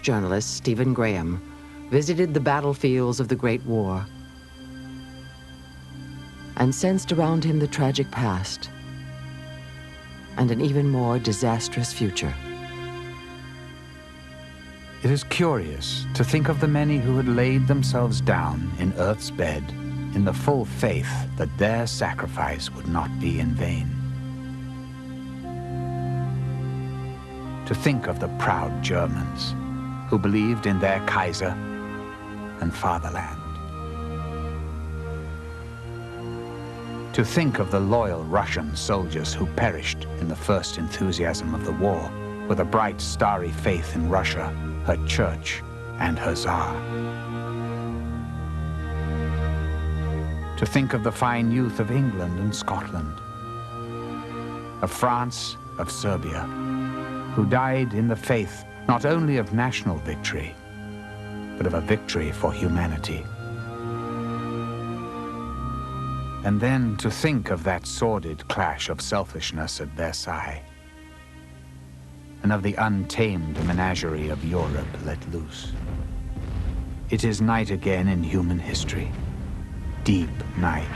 journalist Stephen Graham visited the battlefields of the Great War and sensed around him the tragic past and an even more disastrous future. It is curious to think of the many who had laid themselves down in earth's bed in the full faith that their sacrifice would not be in vain. To think of the proud Germans who believed in their Kaiser and fatherland. To think of the loyal Russian soldiers who perished in the first enthusiasm of the war with a bright, starry faith in Russia, her church, and her Tsar. To think of the fine youth of England and Scotland, of France, of Serbia, who died in the faith not only of national victory, but of a victory for humanity. And then to think of that sordid clash of selfishness at Versailles, and of the untamed menagerie of Europe let loose. It is night again in human history, deep night,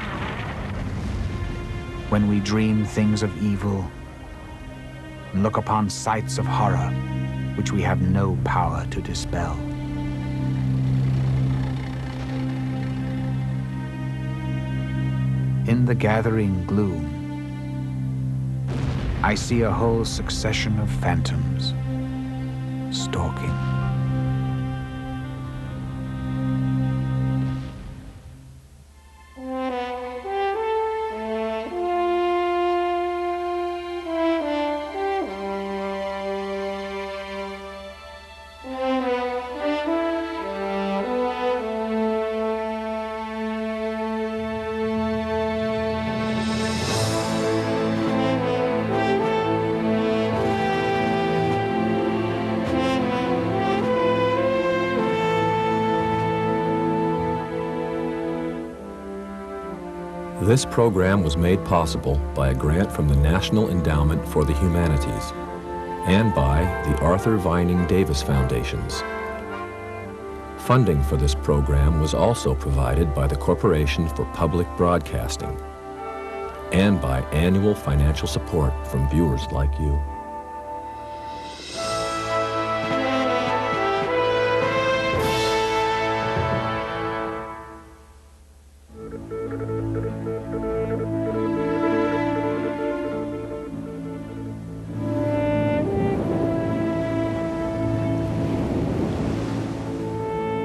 when we dream things of evil and look upon sights of horror which we have no power to dispel. In the gathering gloom, I see a whole succession of phantoms stalking. This program was made possible by a grant from the National Endowment for the Humanities and by the Arthur Vining Davis Foundations. Funding for this program was also provided by the Corporation for Public Broadcasting and by annual financial support from viewers like you.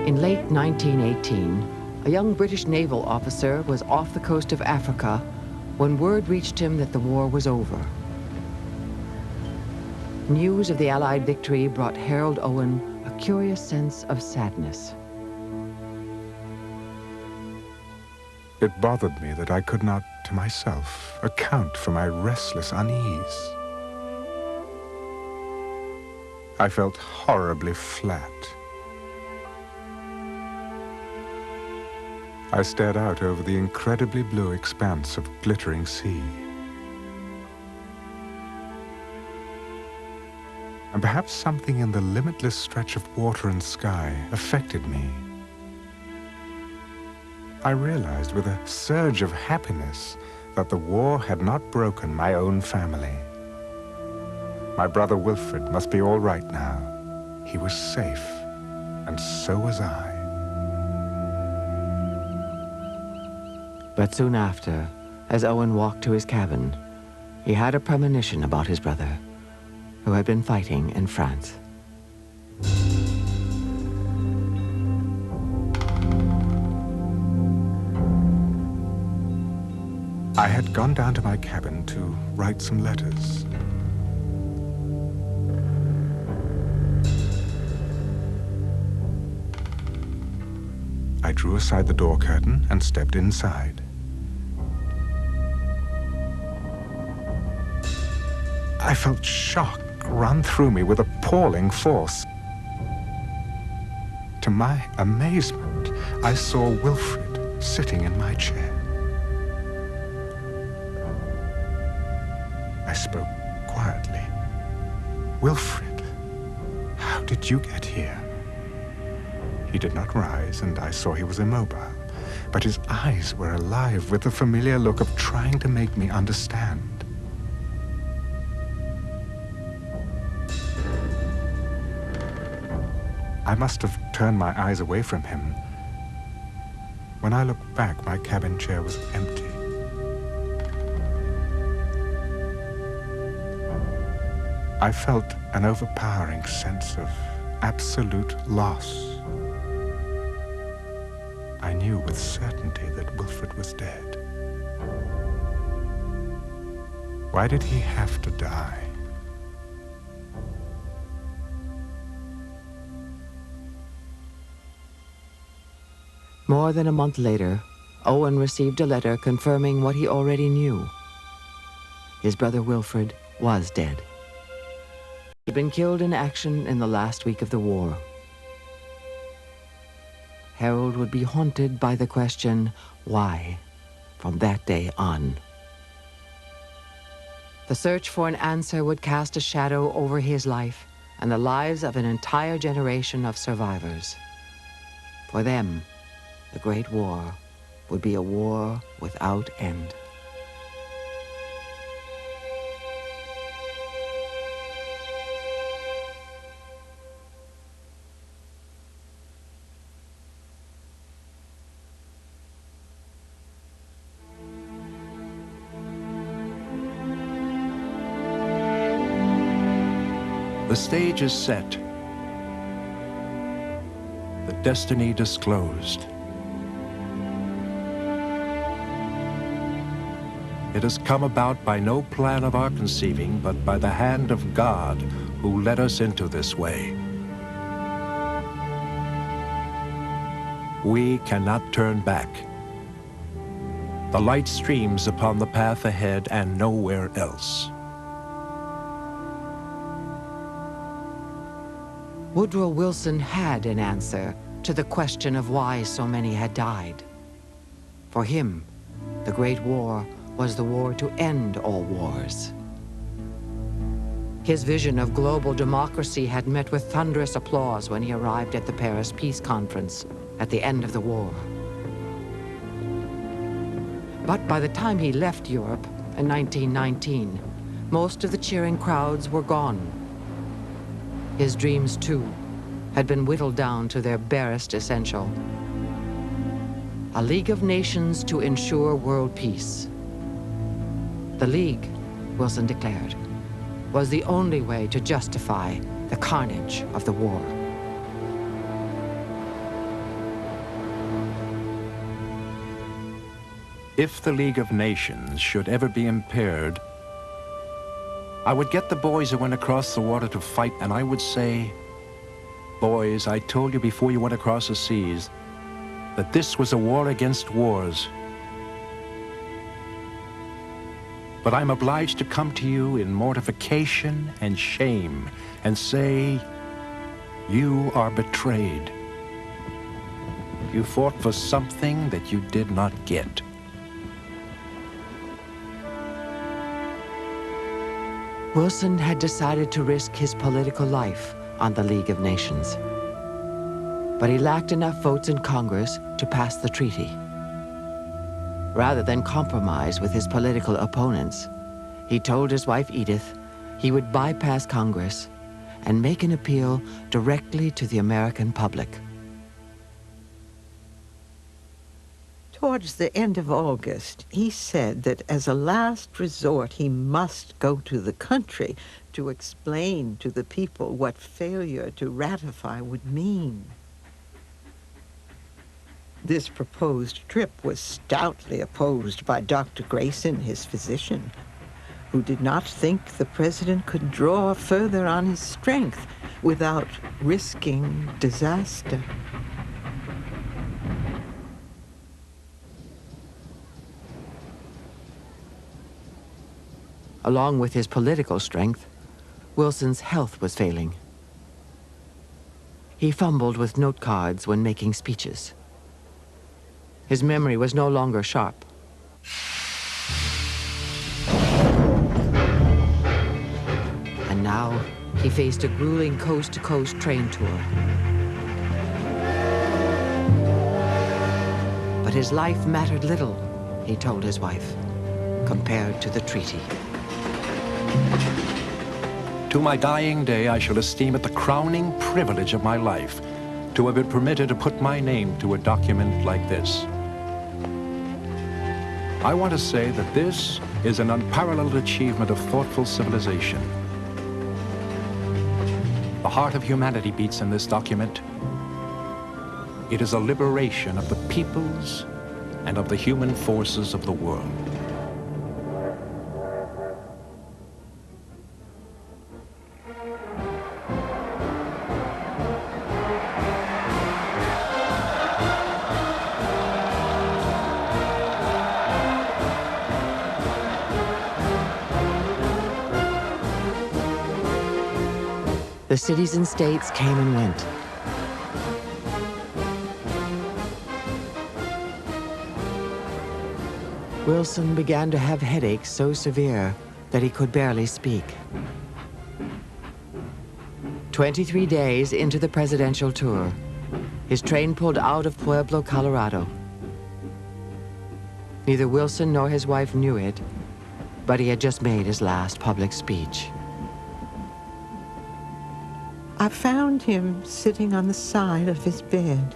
In late 1918, a young British naval officer was off the coast of Africa when word reached him that the war was over. News of the Allied victory brought Harold Owen a curious sense of sadness. It bothered me that I could not, to myself, account for my restless unease. I felt horribly flat. I stared out over the incredibly blue expanse of glittering sea. And perhaps something in the limitless stretch of water and sky affected me. I realized with a surge of happiness that the war had not broken my own family. My brother Wilfred must be all right now. He was safe, and so was I. But soon after, as Owen walked to his cabin, he had a premonition about his brother, who had been fighting in France. I had gone down to my cabin to write some letters. I drew aside the door curtain and stepped inside. I felt shock run through me with appalling force. To my amazement, I saw Wilfred sitting in my chair. I spoke quietly. "Wilfred, how did you get here?" He did not rise, and I saw he was immobile, but his eyes were alive with the familiar look of trying to make me understand. I must have turned my eyes away from him. When I looked back, my cabin chair was empty. I felt an overpowering sense of absolute loss. I knew with certainty that Wilfrid was dead. Why did he have to die? More than a month later, Owen received a letter confirming what he already knew. His brother Wilfrid was dead. He'd been killed in action in the last week of the war. Harold would be haunted by the question, why, from that day on. The search for an answer would cast a shadow over his life and the lives of an entire generation of survivors. For them, the Great War would be a war without end. The stage is set. The destiny disclosed. It has come about by no plan of our conceiving, but by the hand of God who led us into this way. We cannot turn back. The light streams upon the path ahead and nowhere else. Woodrow Wilson had an answer to the question of why so many had died. For him, the Great War was the war to end all wars. His vision of global democracy had met with thunderous applause when he arrived at the Paris Peace Conference at the end of the war. But by the time he left Europe in 1919, most of the cheering crowds were gone. His dreams, too, had been whittled down to their barest essential. A League of Nations to ensure world peace. The League, Wilson declared, was the only way to justify the carnage of the war. If the League of Nations should ever be impaired, I would get the boys who went across the water to fight, and I would say, boys, I told you before you went across the seas that this was a war against wars. But I'm obliged to come to you in mortification and shame and say, you are betrayed. You fought for something that you did not get. Wilson had decided to risk his political life on the League of Nations. But he lacked enough votes in Congress to pass the treaty. Rather than compromise with his political opponents, he told his wife Edith he would bypass Congress and make an appeal directly to the American public. Towards the end of August, he said that as a last resort, he must go to the country to explain to the people what failure to ratify would mean. This proposed trip was stoutly opposed by Dr. Grayson, his physician, who did not think the president could draw further on his strength without risking disaster. Along with his political strength, Wilson's health was failing. He fumbled with note cards when making speeches. His memory was no longer sharp. And now he faced a grueling coast-to-coast train tour. But his life mattered little, he told his wife, compared to the treaty. To my dying day, I shall esteem it the crowning privilege of my life to have been permitted to put my name to a document like this. I want to say that this is an unparalleled achievement of thoughtful civilization. The heart of humanity beats in this document. It is a liberation of the peoples and of the human forces of the world. The cities and states came and went. Wilson began to have headaches so severe that he could barely speak. 23 days into the presidential tour, his train pulled out of Pueblo, Colorado. Neither Wilson nor his wife knew it, but he had just made his last public speech. I found him sitting on the side of his bed.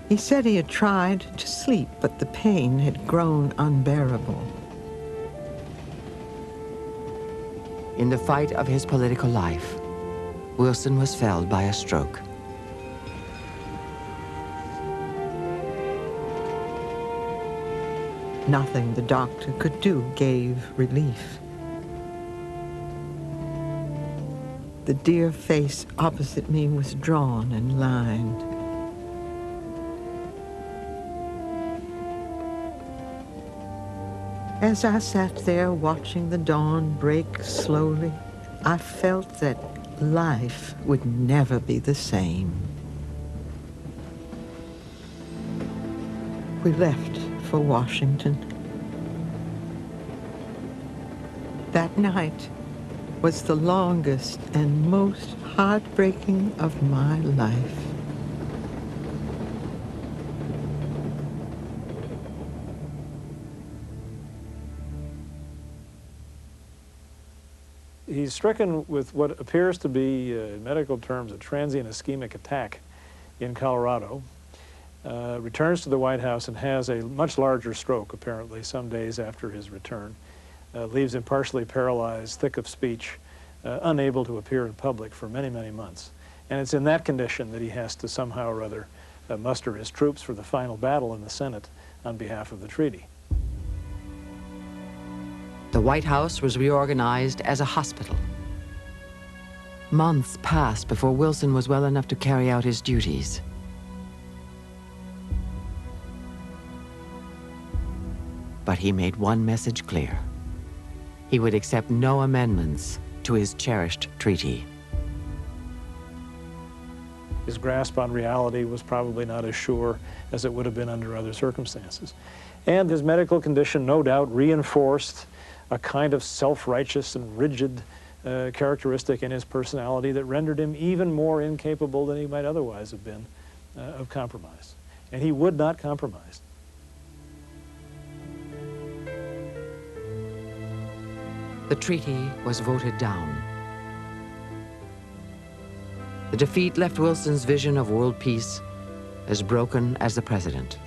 He said he had tried to sleep, but the pain had grown unbearable. In the fight of his political life, Wilson was felled by a stroke. Nothing the doctor could do gave relief. The dear face opposite me was drawn and lined. As I sat there watching the dawn break slowly, I felt that life would never be the same. We left for Washington. That night was the longest and most heartbreaking of my life. He's stricken with what appears to be, in medical terms, a transient ischemic attack in Colorado, returns to the White House and has a much larger stroke, apparently, some days after his return. Leaves him partially paralyzed, thick of speech, unable to appear in public for many, many months. And it's in that condition that he has to somehow or other muster his troops for the final battle in the Senate on behalf of the treaty. The White House was reorganized as a hospital. Months passed before Wilson was well enough to carry out his duties. But he made one message clear. He would accept no amendments to his cherished treaty. His grasp on reality was probably not as sure as it would have been under other circumstances. And his medical condition, no doubt, reinforced a kind of self-righteous and rigid characteristic in his personality that rendered him even more incapable than he might otherwise have been of compromise. And he would not compromise. The treaty was voted down. The defeat left Wilson's vision of world peace as broken as the president.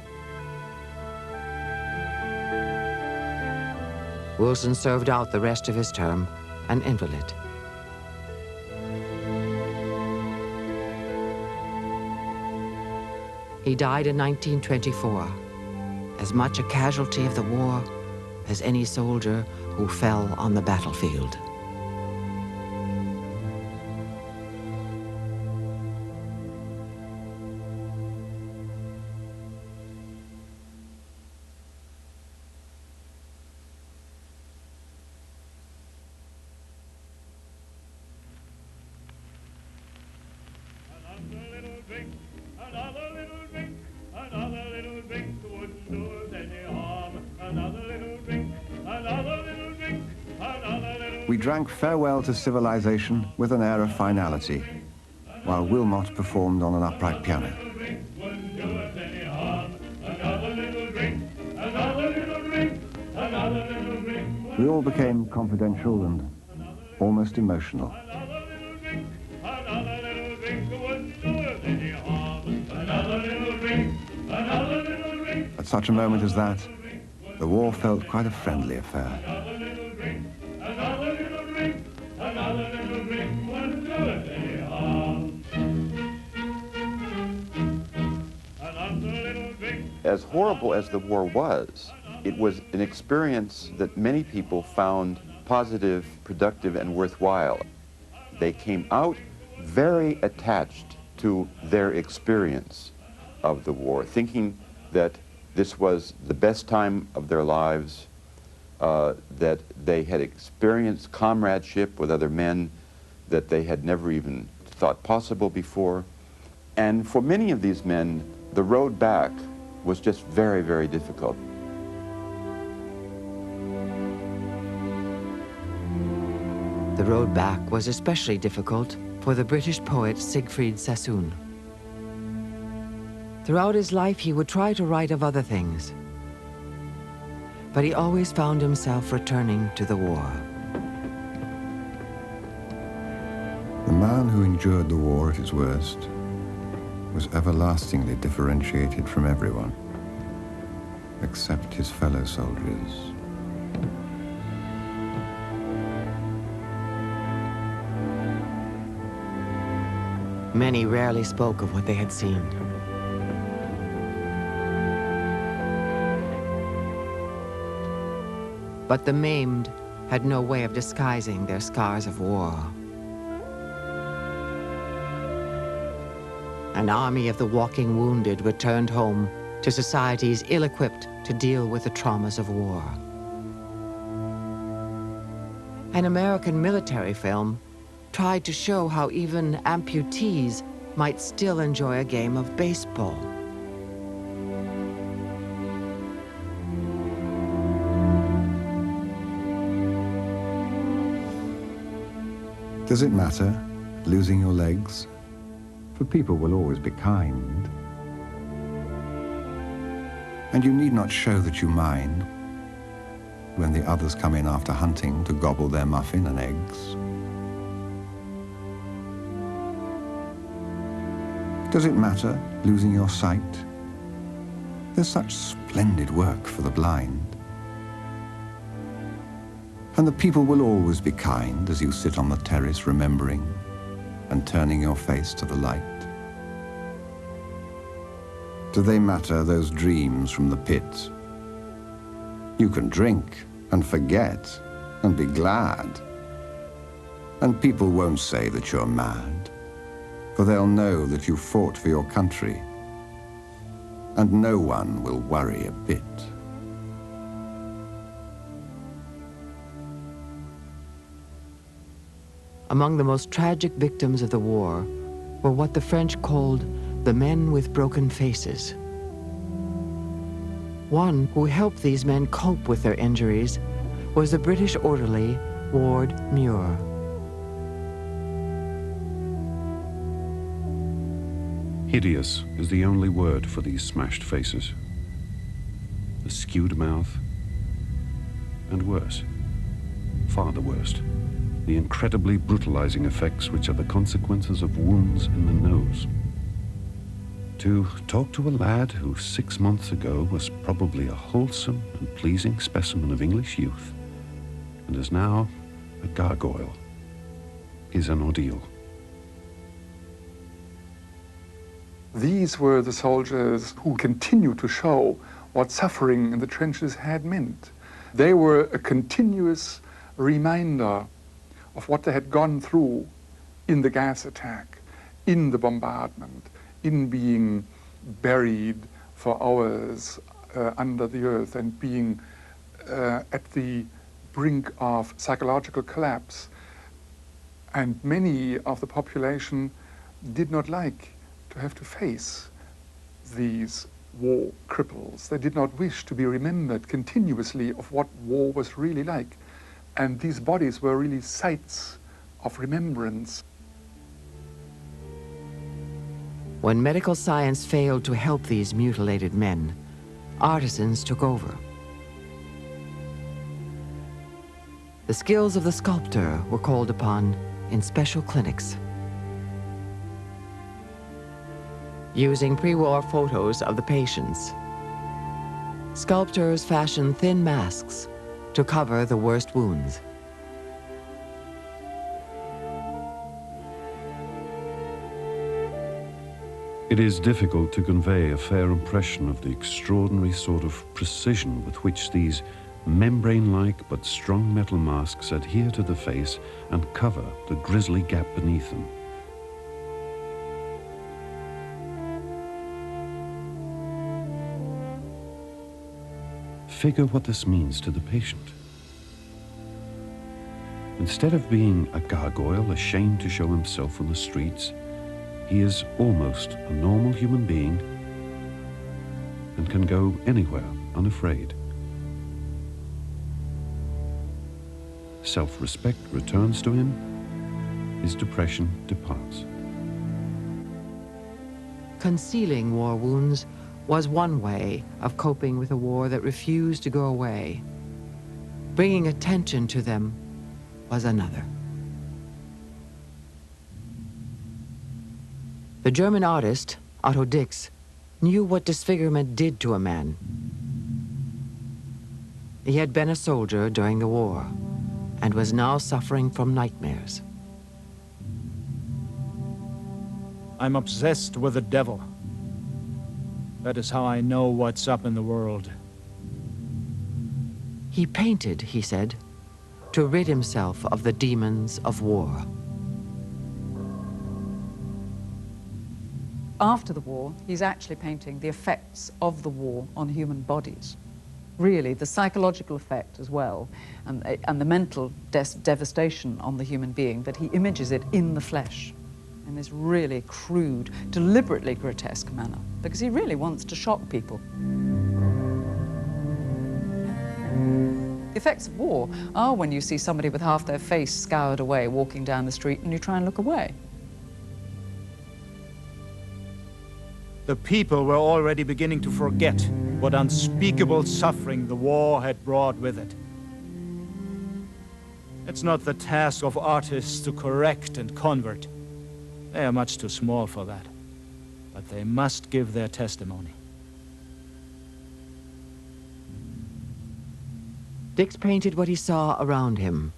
Wilson served out the rest of his term an invalid. He died in 1924, as much a casualty of the war as any soldier who fell on the battlefield. We drank farewell to civilization with an air of finality, while Wilmot performed on an upright piano. We all became confidential and almost emotional. At such a moment as that, the war felt quite a friendly affair. As horrible as the war was, it was an experience that many people found positive, productive, and worthwhile. They came out very attached to their experience of the war, thinking that this was the best time of their lives, that they had experienced comradeship with other men that they had never even thought possible before. And for many of these men, the road back was just very, very difficult. The road back was especially difficult for the British poet Siegfried Sassoon. Throughout his life, he would try to write of other things, but he always found himself returning to the war. The man who endured the war at its worst was everlastingly differentiated from everyone, except his fellow soldiers. Many rarely spoke of what they had seen. But the maimed had no way of disguising their scars of war. An army of the walking wounded returned home to societies ill-equipped to deal with the traumas of war. An American military film tried to show how even amputees might still enjoy a game of baseball. Does it matter, losing your legs? For people will always be kind. And you need not show that you mind when the others come in after hunting to gobble their muffin and eggs. Does it matter, losing your sight? There's such splendid work for the blind. And the people will always be kind as you sit on the terrace remembering and turning your face to the light. Do they matter, those dreams from the pit? You can drink and forget and be glad. And people won't say that you're mad, for they'll know that you fought for your country, and no one will worry a bit. Among the most tragic victims of the war were what the French called the men with broken faces. One who helped these men cope with their injuries was the British orderly Ward Muir. Hideous is the only word for these smashed faces. The skewed mouth, and worse, far the worst, the incredibly brutalizing effects which are the consequences of wounds in the nose. To talk to a lad who 6 months ago was probably a wholesome and pleasing specimen of English youth, and is now a gargoyle, is an ordeal. These were the soldiers who continued to show what suffering in the trenches had meant. They were a continuous reminder of what they had gone through in the gas attack, in the bombardment, in being buried for hours under the earth and being at the brink of psychological collapse. And many of the population did not like to have to face these war cripples. They did not wish to be remembered continuously of what war was really like. And these bodies were really sites of remembrance. When medical science failed to help these mutilated men, artisans took over. The skills of the sculptor were called upon in special clinics. Using pre-war photos of the patients, sculptors fashioned thin masks to cover the worst wounds. It is difficult to convey a fair impression of the extraordinary sort of precision with which these membrane-like but strong metal masks adhere to the face and cover the grisly gap beneath them. Figure what this means to the patient. Instead of being a gargoyle ashamed to show himself on the streets, he is almost a normal human being and can go anywhere unafraid. Self-respect returns to him, his depression departs. Concealing war wounds was one way of coping with a war that refused to go away. Bringing attention to them was another. The German artist, Otto Dix, knew what disfigurement did to a man. He had been a soldier during the war and was now suffering from nightmares. I'm obsessed with the devil. That is how I know what's up in the world. He painted, he said, to rid himself of the demons of war. After the war, he's actually painting the effects of the war on human bodies. Really, the psychological effect as well, and the mental devastation on the human being, that he images it in the flesh in this really crude, deliberately grotesque manner, because he really wants to shock people. The effects of war are when you see somebody with half their face scoured away walking down the street and you try and look away. The people were already beginning to forget what unspeakable suffering the war had brought with it. It's not the task of artists to correct and convert. They are much too small for that. But they must give their testimony. Dix painted what he saw around him.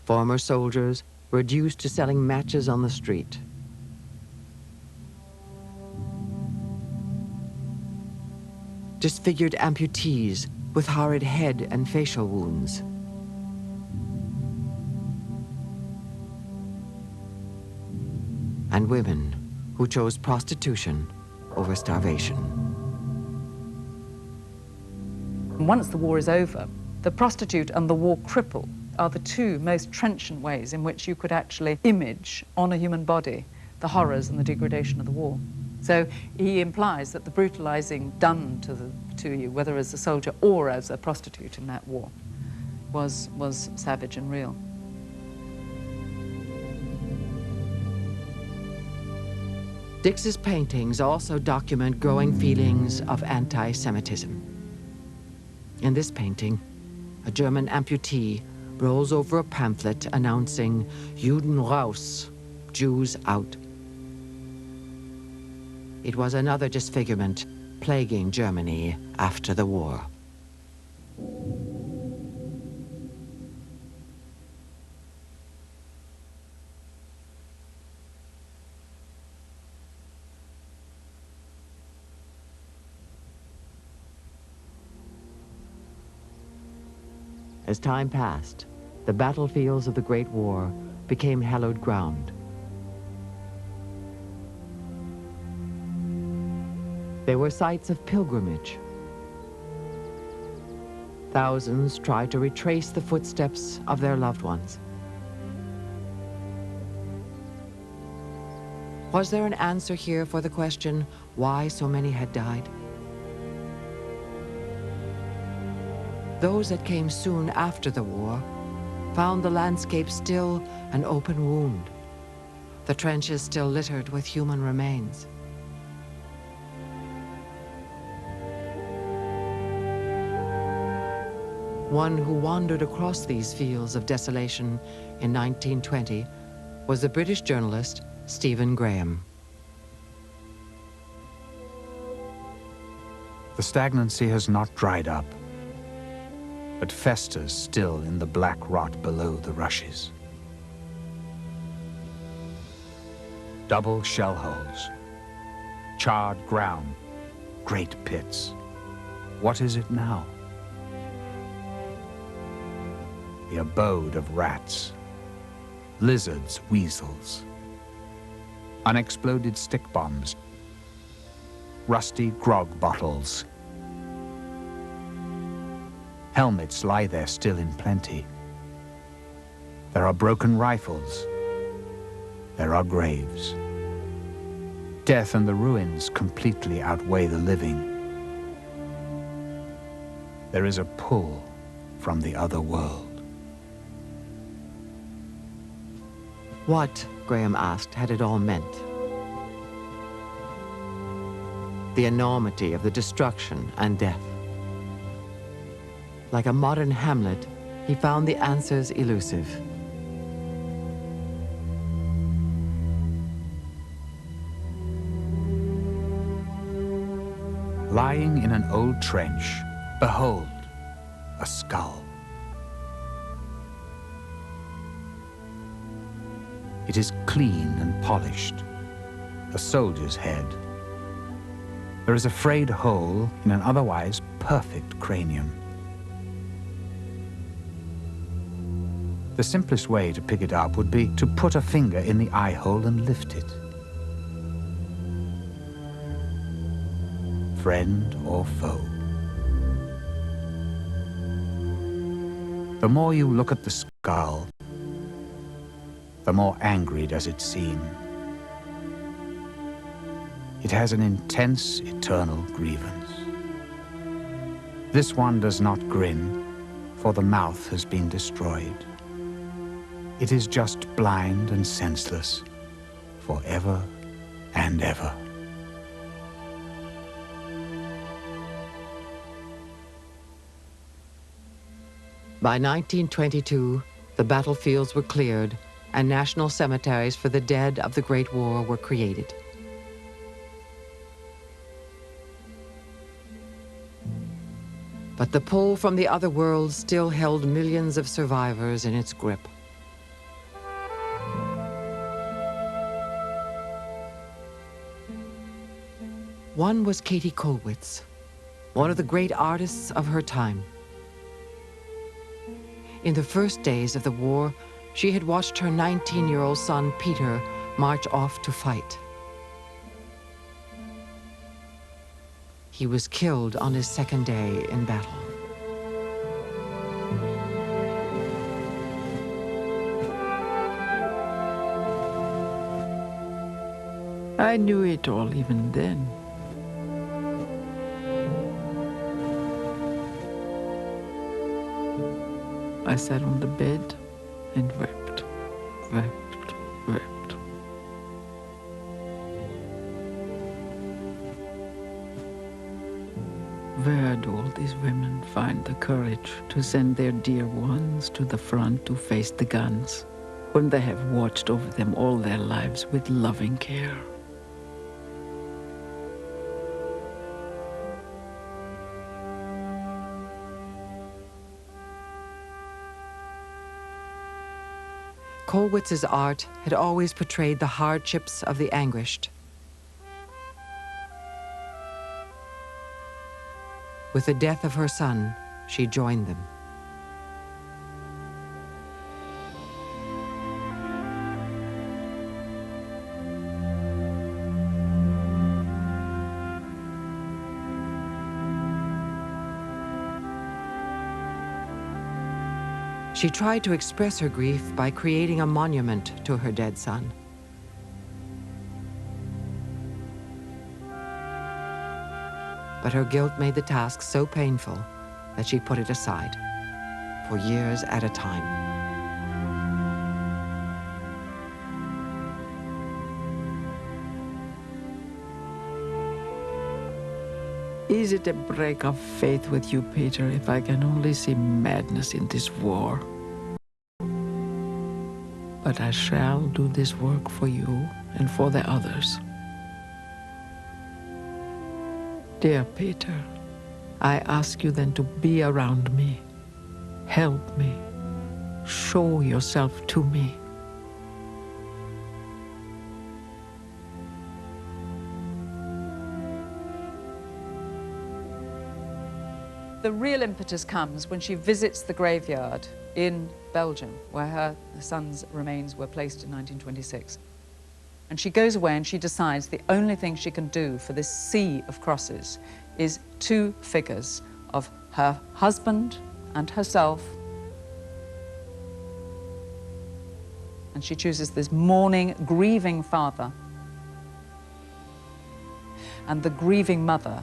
Former soldiers reduced to selling matches on the street. Disfigured amputees with horrid head and facial wounds. And women who chose prostitution over starvation. Once the war is over, the prostitute and the war cripple are the two most trenchant ways in which you could actually image on a human body the horrors and the degradation of the war. So he implies that the brutalizing done to you, whether as a soldier or as a prostitute in that war, was savage and real. Dix's paintings also document growing feelings of anti-Semitism. In this painting, a German amputee rolls over a pamphlet announcing Juden raus, Jews out. It was another disfigurement plaguing Germany after the war. As time passed, the battlefields of the Great War became hallowed ground. They were sites of pilgrimage. Thousands tried to retrace the footsteps of their loved ones. Was there an answer here for the question why so many had died? Those that came soon after the war found the landscape still an open wound, the trenches still littered with human remains. One who wandered across these fields of desolation in 1920 was the British journalist Stephen Graham. The stagnancy has not dried up, but festers still in the black rot below the rushes. Double shell holes, charred ground, great pits. What is it now? The abode of rats, lizards, weasels, unexploded stick bombs, rusty grog bottles. Helmets lie there still in plenty. There are broken rifles. There are graves. Death and the ruins completely outweigh the living. There is a pull from the other world. What, Graham asked, had it all meant? The enormity of the destruction and death. Like a modern Hamlet, he found the answers elusive. Lying in an old trench, behold, a skull. It is clean and polished, a soldier's head. There is a frayed hole in an otherwise perfect cranium. The simplest way to pick it up would be to put a finger in the eye hole and lift it. Friend or foe. The more you look at the skull, the more angry does it seem. It has an intense, eternal grievance. This one does not grin, for the mouth has been destroyed. It is just blind and senseless, forever and ever. By 1922, the battlefields were cleared and national cemeteries for the dead of the Great War were created. But the pull from the other world still held millions of survivors in its grip. One was Katie Kollwitz, one of the great artists of her time. In the first days of the war, she had watched her 19-year-old son, Peter, march off to fight. He was killed on his second day in battle. I knew it all even then. I sat on the bed and wept, wept, wept. Where do all these women find the courage to send their dear ones to the front to face the guns, when they have watched over them all their lives with loving care? Kollwitz's art had always portrayed the hardships of the anguished. With the death of her son, she joined them. She tried to express her grief by creating a monument to her dead son. But her guilt made the task so painful that she put it aside for years at a time. Is it a break of faith with you, Peter, if I can only see madness in this war? But I shall do this work for you and for the others. Dear Peter, I ask you then to be around me, help me, show yourself to me. The real impetus comes when she visits the graveyard in Belgium, where her son's remains were placed in 1926. And she goes away and she decides the only thing she can do for this sea of crosses is two figures of her husband and herself. And she chooses this mourning, grieving father and the grieving mother,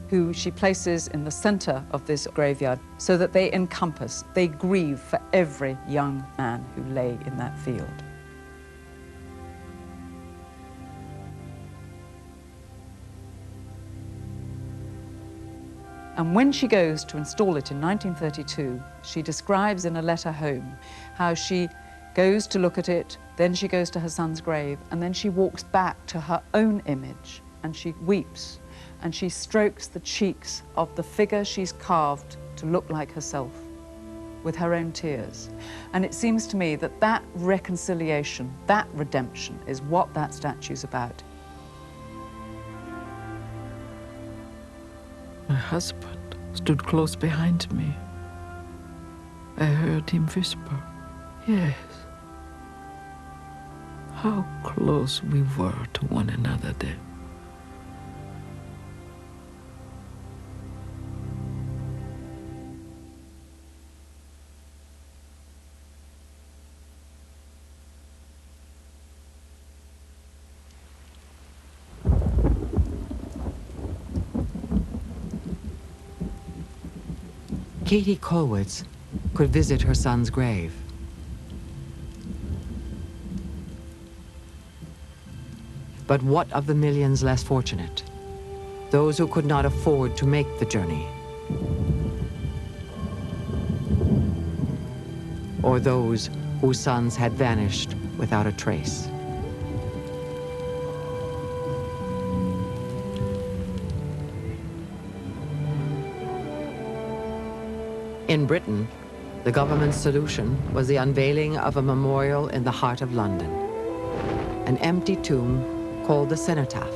who she places in the center of this graveyard so that they encompass, they grieve for every young man who lay in that field. And when she goes to install it in 1932, she describes in a letter home how she goes to look at it, then she goes to her son's grave, and then she walks back to her own image and she weeps. And she strokes the cheeks of the figure she's carved to look like herself with her own tears. And it seems to me that that reconciliation, that redemption, is what that statue's about. My husband stood close behind me. I heard him whisper, yes. How close we were to one another then. Katie Kollwitz could visit her son's grave. But what of the millions less fortunate? Those who could not afford to make the journey? Or those whose sons had vanished without a trace? In Britain, the government's solution was the unveiling of a memorial in the heart of London, an empty tomb called the Cenotaph.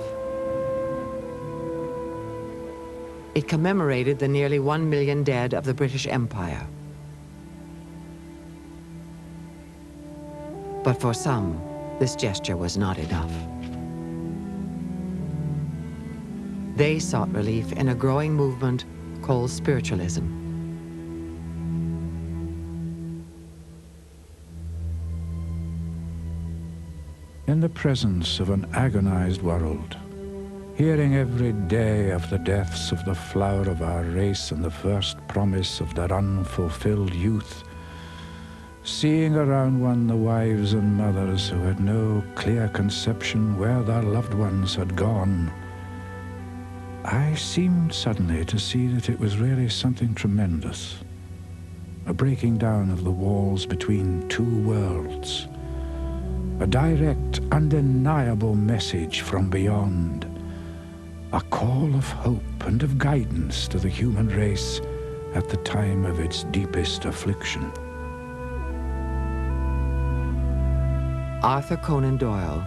It commemorated the nearly 1 million dead of the British Empire. But for some, this gesture was not enough. They sought relief in a growing movement called spiritualism. In the presence of an agonized world, hearing every day of the deaths of the flower of our race and the first promise of their unfulfilled youth, seeing around one the wives and mothers who had no clear conception where their loved ones had gone, I seemed suddenly to see that it was really something tremendous, a breaking down of the walls between two worlds, a direct, undeniable message from beyond, a call of hope and of guidance to the human race at the time of its deepest affliction. Arthur Conan Doyle,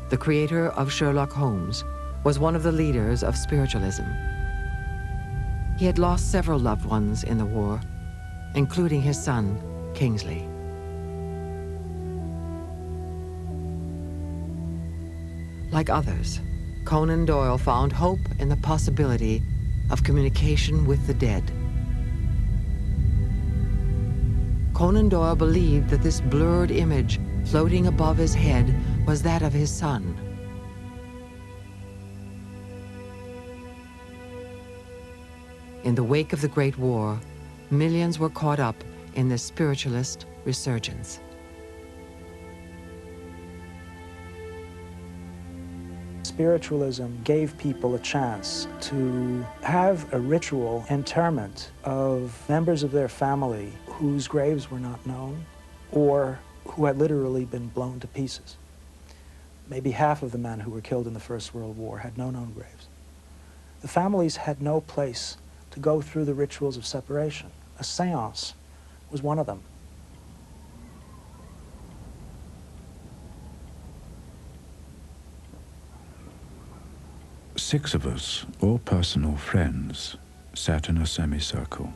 the creator of Sherlock Holmes, was one of the leaders of spiritualism. He had lost several loved ones in the war, including his son, Kingsley. Like others, Conan Doyle found hope in the possibility of communication with the dead. Conan Doyle believed that this blurred image floating above his head was that of his son. In the wake of the Great War, millions were caught up in this spiritualist resurgence. Spiritualism gave people a chance to have a ritual interment of members of their family whose graves were not known or who had literally been blown to pieces. Maybe half of the men who were killed in the First World War had no known graves. The families had no place to go through the rituals of separation. A seance was one of them. Six of us, all personal friends, sat in a semicircle.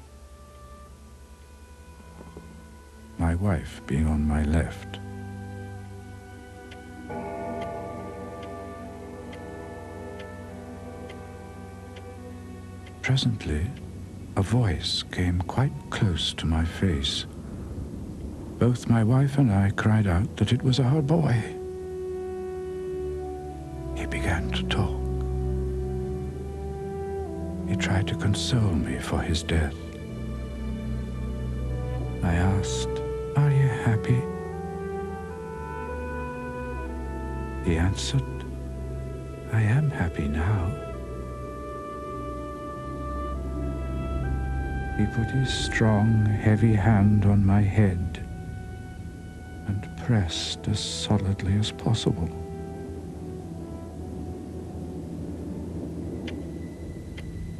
My wife being on my left. Presently, a voice came quite close to my face. Both my wife and I cried out that it was our boy. He began to talk. He tried to console me for his death. I asked, "Are you happy?" He answered, "I am happy now." He put his strong, heavy hand on my head and pressed as solidly as possible.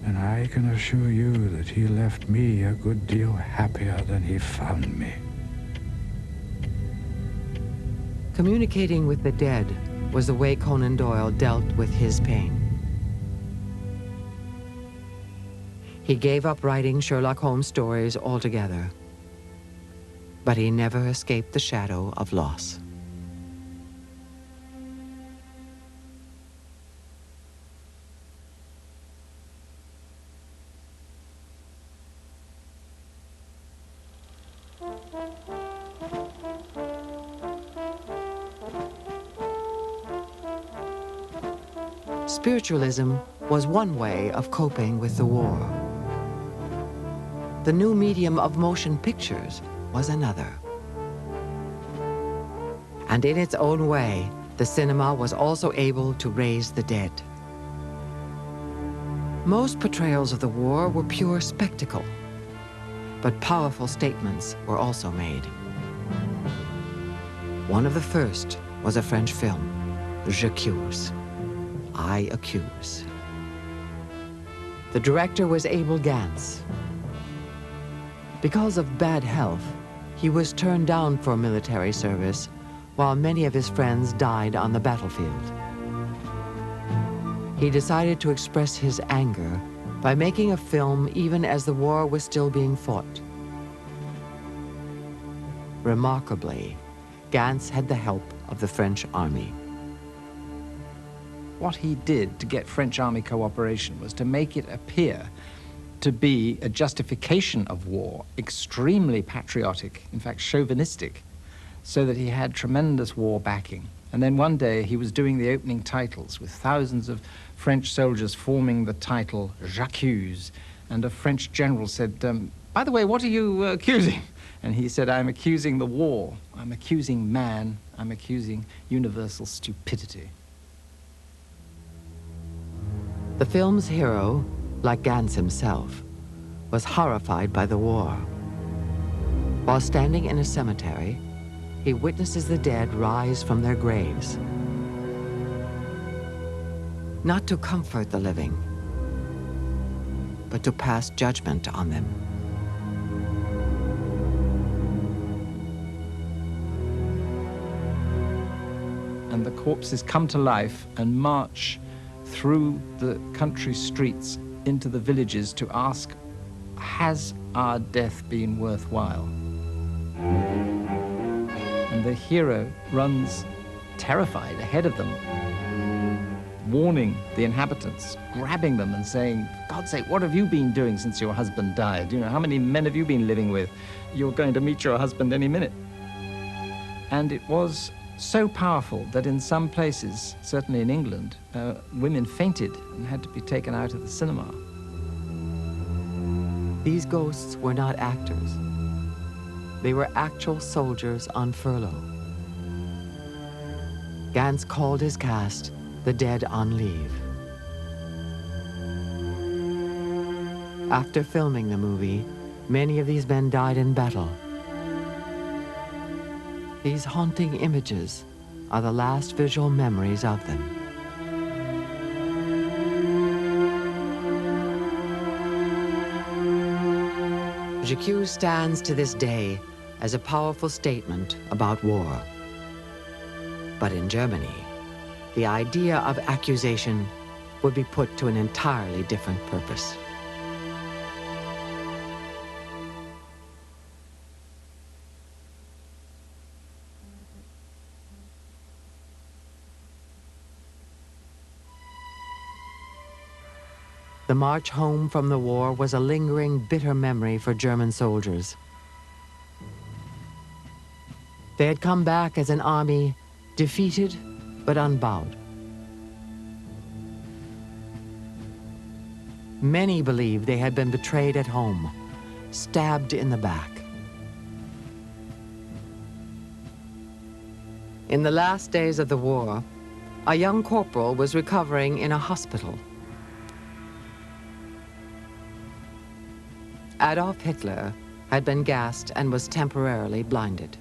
And I can assure you that he left me a good deal happier than he found me. Communicating with the dead was the way Conan Doyle dealt with his pain. He gave up writing Sherlock Holmes stories altogether, but he never escaped the shadow of loss. Spiritualism was one way of coping with the war. The new medium of motion pictures was another. And in its own way, the cinema was also able to raise the dead. Most portrayals of the war were pure spectacle, but powerful statements were also made. One of the first was a French film, J'accuse, I Accuse. The director was Abel Gance. Because of bad health, he was turned down for military service, while many of his friends died on the battlefield. He decided to express his anger by making a film even as the war was still being fought. Remarkably, Gance had the help of the French army. What he did to get French army cooperation was to make it appear to be a justification of war, extremely patriotic, in fact chauvinistic, so that he had tremendous war backing. And then one day he was doing the opening titles with thousands of French soldiers forming the title J'accuse, and a French general said, "By the way, what are you accusing?" And he said, "I'm accusing the war. I'm accusing man. I'm accusing universal stupidity." The film's hero, like Gance himself, was horrified by the war. While standing in a cemetery, he witnesses the dead rise from their graves. Not to comfort the living, but to pass judgment on them. And the corpses come to life and march through the country streets into the villages to ask, has our death been worthwhile? And the hero runs terrified ahead of them, warning the inhabitants, grabbing them and saying, "For God's sake, what have you been doing since your husband died? You know, how many men have you been living with? You're going to meet your husband any minute." And it was so powerful that in some places, certainly in England, women fainted and had to be taken out of the cinema. These ghosts were not actors. They were actual soldiers on furlough. Gance called his cast the dead on leave. After filming the movie, many of these men died in battle. These haunting images are the last visual memories of them. GQ stands to this day as a powerful statement about war. But in Germany, the idea of accusation would be put to an entirely different purpose. The march home from the war was a lingering, bitter memory for German soldiers. They had come back as an army defeated but unbowed. Many believed they had been betrayed at home, stabbed in the back. In the last days of the war, a young corporal was recovering in a hospital. Adolf Hitler had been gassed and was temporarily blinded.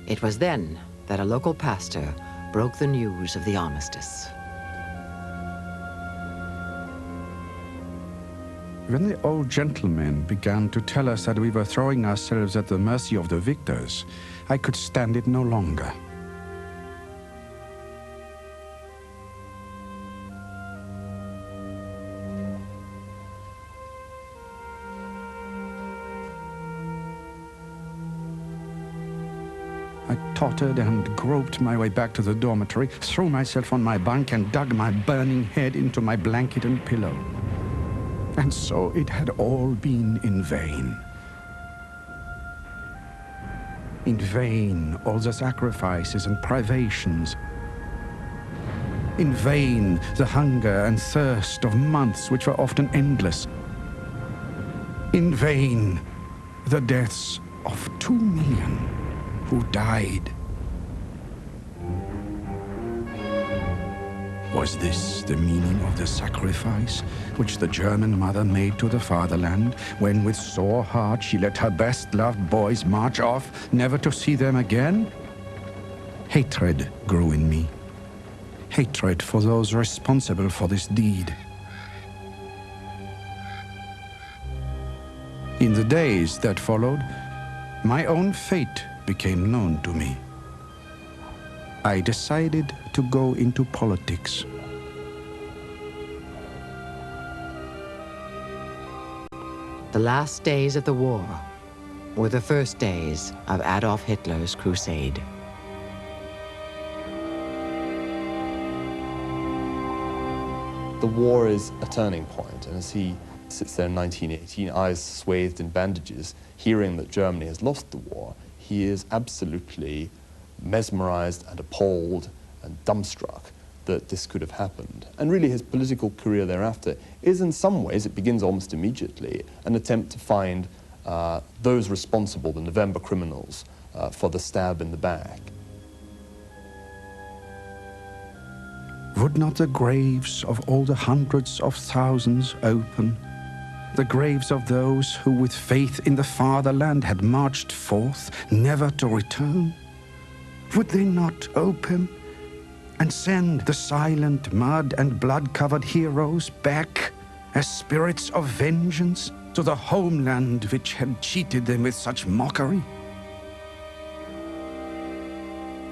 It was then that a local pastor broke the news of the armistice. When the old gentleman began to tell us that we were throwing ourselves at the mercy of the victors, I could stand it no longer. I tottered and groped my way back to the dormitory, threw myself on my bunk and dug my burning head into my blanket and pillow. And so it had all been in vain. In vain, all the sacrifices and privations. In vain, the hunger and thirst of months which were often endless. In vain, the deaths of 2 million who died. Was this the meaning of the sacrifice which the German mother made to the fatherland when with sore heart she let her best-loved boys march off, never to see them again? Hatred grew in me. Hatred for those responsible for this deed. In the days that followed, my own fate became known to me. I decided to go into politics. The last days of the war were the first days of Adolf Hitler's crusade. The war is a turning point, and as he sits there in 1918, eyes swathed in bandages, hearing that Germany has lost the war, he is absolutely mesmerized and appalled and dumbstruck that this could have happened. And really his political career thereafter is in some ways, it begins almost immediately, an attempt to find those responsible, the November criminals, for the stab in the back. Would not the graves of all the hundreds of thousands open? The graves of those who with faith in the fatherland had marched forth, never to return? Would they not open and send the silent mud and blood-covered heroes back as spirits of vengeance to the homeland which had cheated them with such mockery?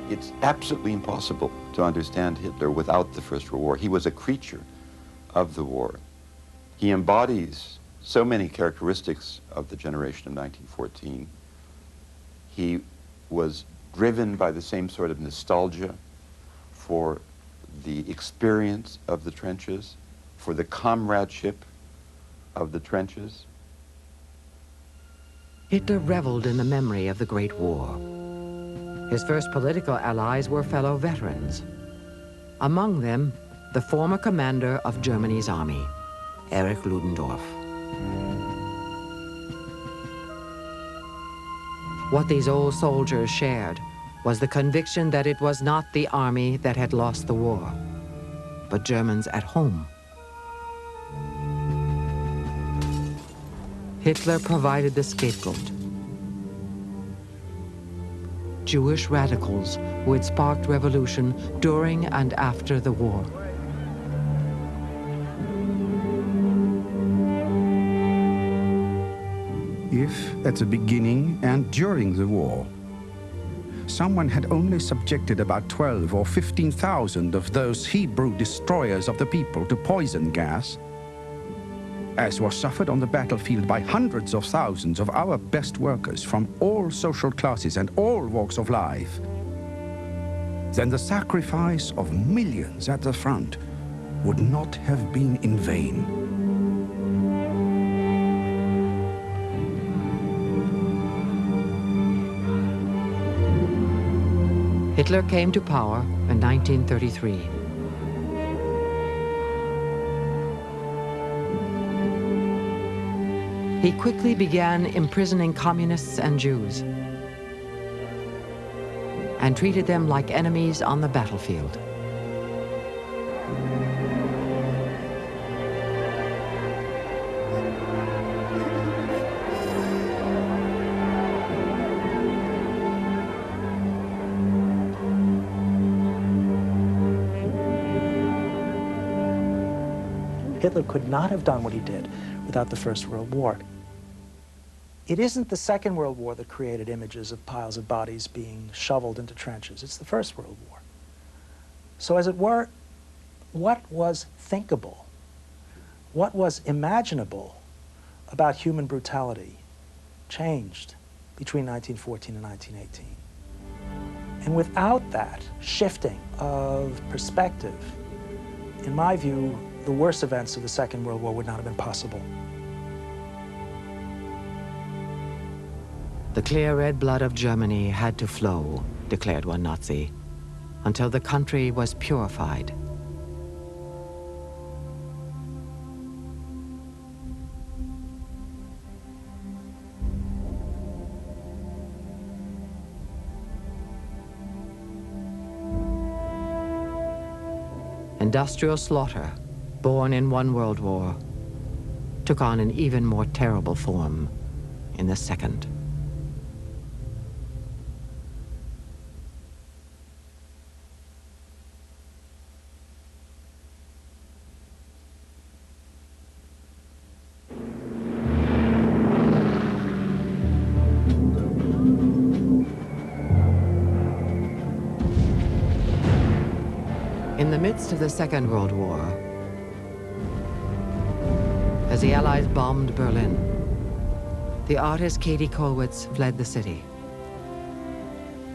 It's absolutely impossible to understand Hitler without the First World War. He was a creature of the war. He embodies so many characteristics of the generation of 1914. He was driven by the same sort of nostalgia for the experience of the trenches, for the comradeship of the trenches. Hitler reveled in the memory of the Great War. His first political allies were fellow veterans. Among them, the former commander of Germany's army, Erich Ludendorff. What these old soldiers shared was the conviction that it was not the army that had lost the war, but Germans at home. Hitler provided the scapegoat. Jewish radicals who had sparked revolution during and after the war. If, at the beginning and during the war, someone had only subjected about 12 or 15,000 of those Hebrew destroyers of the people to poison gas, as was suffered on the battlefield by hundreds of thousands of our best workers from all social classes and all walks of life, then the sacrifice of millions at the front would not have been in vain. Hitler came to power in 1933. He quickly began imprisoning communists and Jews and treated them like enemies on the battlefield. Hitler could not have done what he did without the First World War. It isn't the Second World War that created images of piles of bodies being shoveled into trenches. It's the First World War. So as it were, what was thinkable, what was imaginable about human brutality changed between 1914 and 1918. And without that shifting of perspective, in my view, the worst events of the Second World War would not have been possible. The clear red blood of Germany had to flow, declared one Nazi, until the country was purified. Industrial slaughter, born in one world war, took on an even more terrible form in the second. In the midst of the Second World War, as the Allies bombed Berlin, the artist Katie Kollwitz fled the city.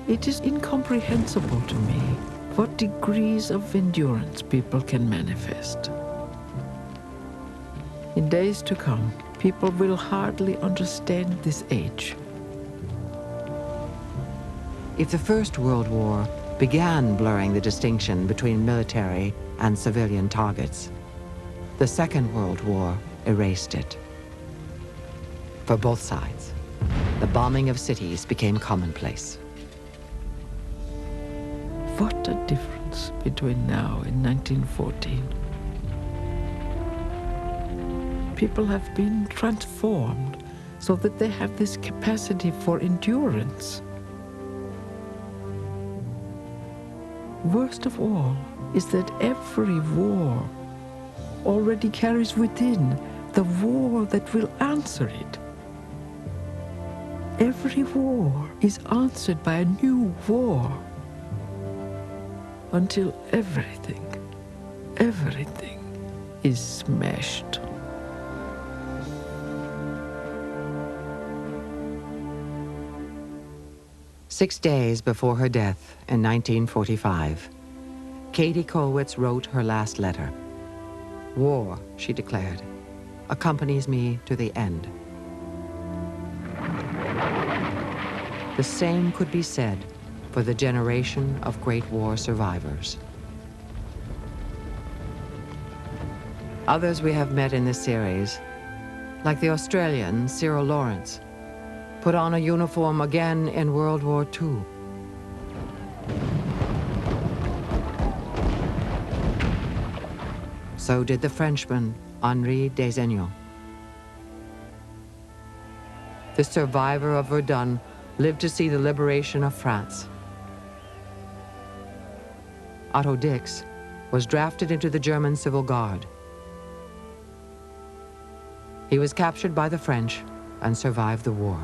It is incomprehensible to me what degrees of endurance people can manifest. In days to come, people will hardly understand this age. If the First World War began blurring the distinction between military and civilian targets, the Second World War erased it. For both sides, the bombing of cities became commonplace. What a difference between now and 1914. People have been transformed so that they have this capacity for endurance. Worst of all is that every war already carries within the war that will answer it. Every war is answered by a new war until everything is smashed. Six days before her death in 1945, Katie Kollwitz wrote her last letter. War, she declared, accompanies me to the end. The same could be said for the generation of Great War survivors. Others we have met in this series, like the Australian Cyril Lawrence, put on a uniform again in World War II. So did the Frenchman, Henri Desaignons. The survivor of Verdun lived to see the liberation of France. Otto Dix was drafted into the German Civil Guard. He was captured by the French and survived the war.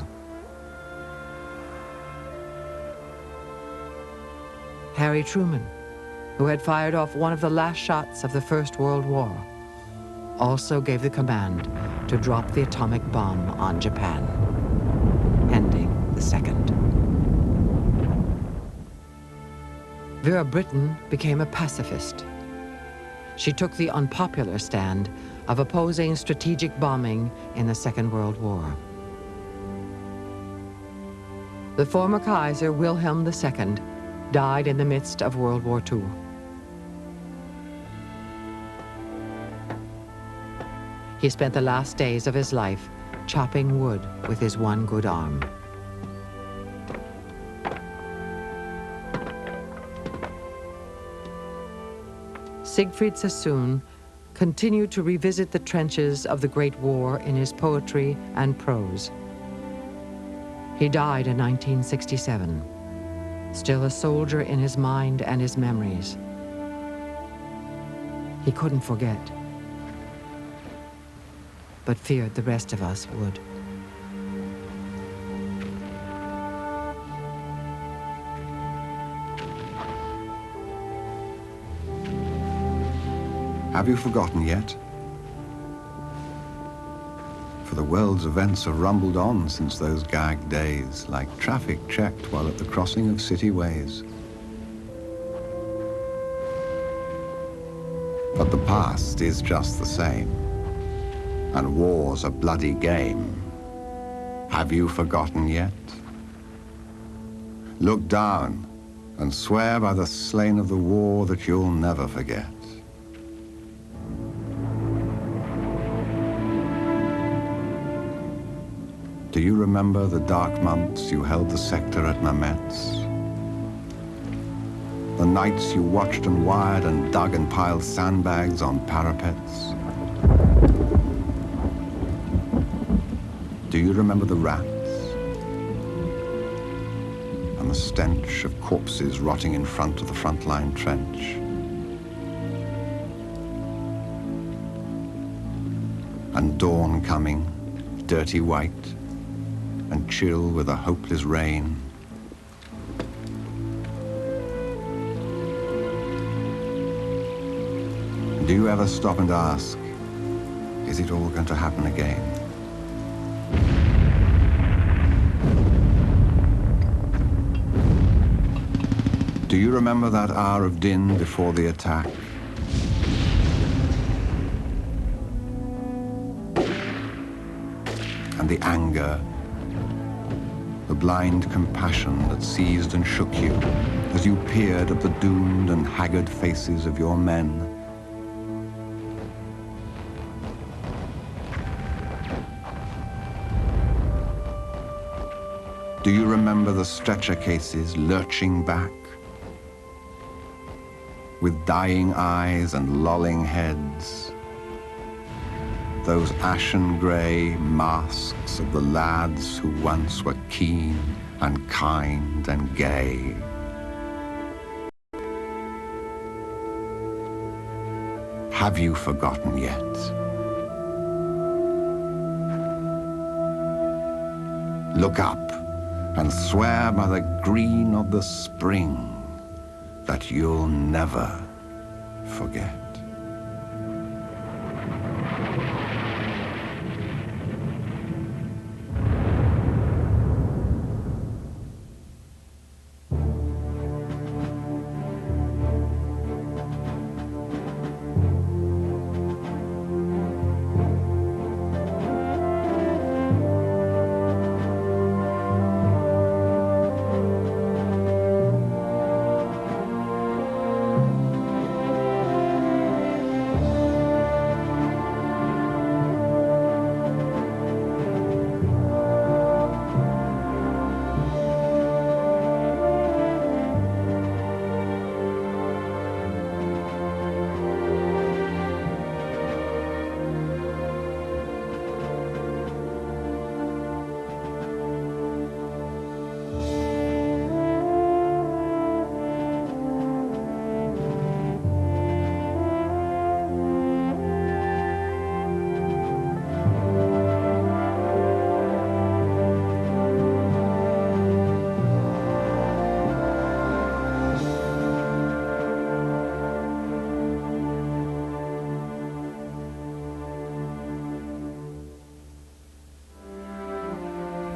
Harry Truman, who had fired off one of the last shots of the First World War, also gave the command to drop the atomic bomb on Japan, ending the Second. Vera Brittain became a pacifist. She took the unpopular stand of opposing strategic bombing in the Second World War. The former Kaiser, Wilhelm II, died in the midst of World War II. He spent the last days of his life chopping wood with his one good arm. Siegfried Sassoon continued to revisit the trenches of the Great War in his poetry and prose. He died in 1967, still a soldier in his mind and his memories. He couldn't forget, but feared the rest of us would. Have you forgotten yet? For the world's events have rumbled on since those gagged days, like traffic checked while at the crossing of city ways. But the past is just the same, and war's a bloody game. Have you forgotten yet? Look down and swear by the slain of the war that you'll never forget. Do you remember the dark months you held the sector at Mametz? The nights you watched and wired and dug and piled sandbags on parapets? Do you remember the rats? And the stench of corpses rotting in front of the frontline trench? And dawn coming, dirty white, and chill with a hopeless rain. Do you ever stop and ask, is it all going to happen again? Do you remember that hour of din before the attack? And the anger, the blind compassion that seized and shook you as you peered at the doomed and haggard faces of your men? Do you remember the stretcher cases lurching back, with dying eyes and lolling heads? Those ashen grey masks of the lads who once were keen and kind and gay. Have you forgotten yet? Look up and swear by the green of the spring that you'll never forget.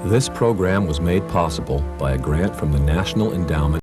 This program was made possible by a grant from the National Endowment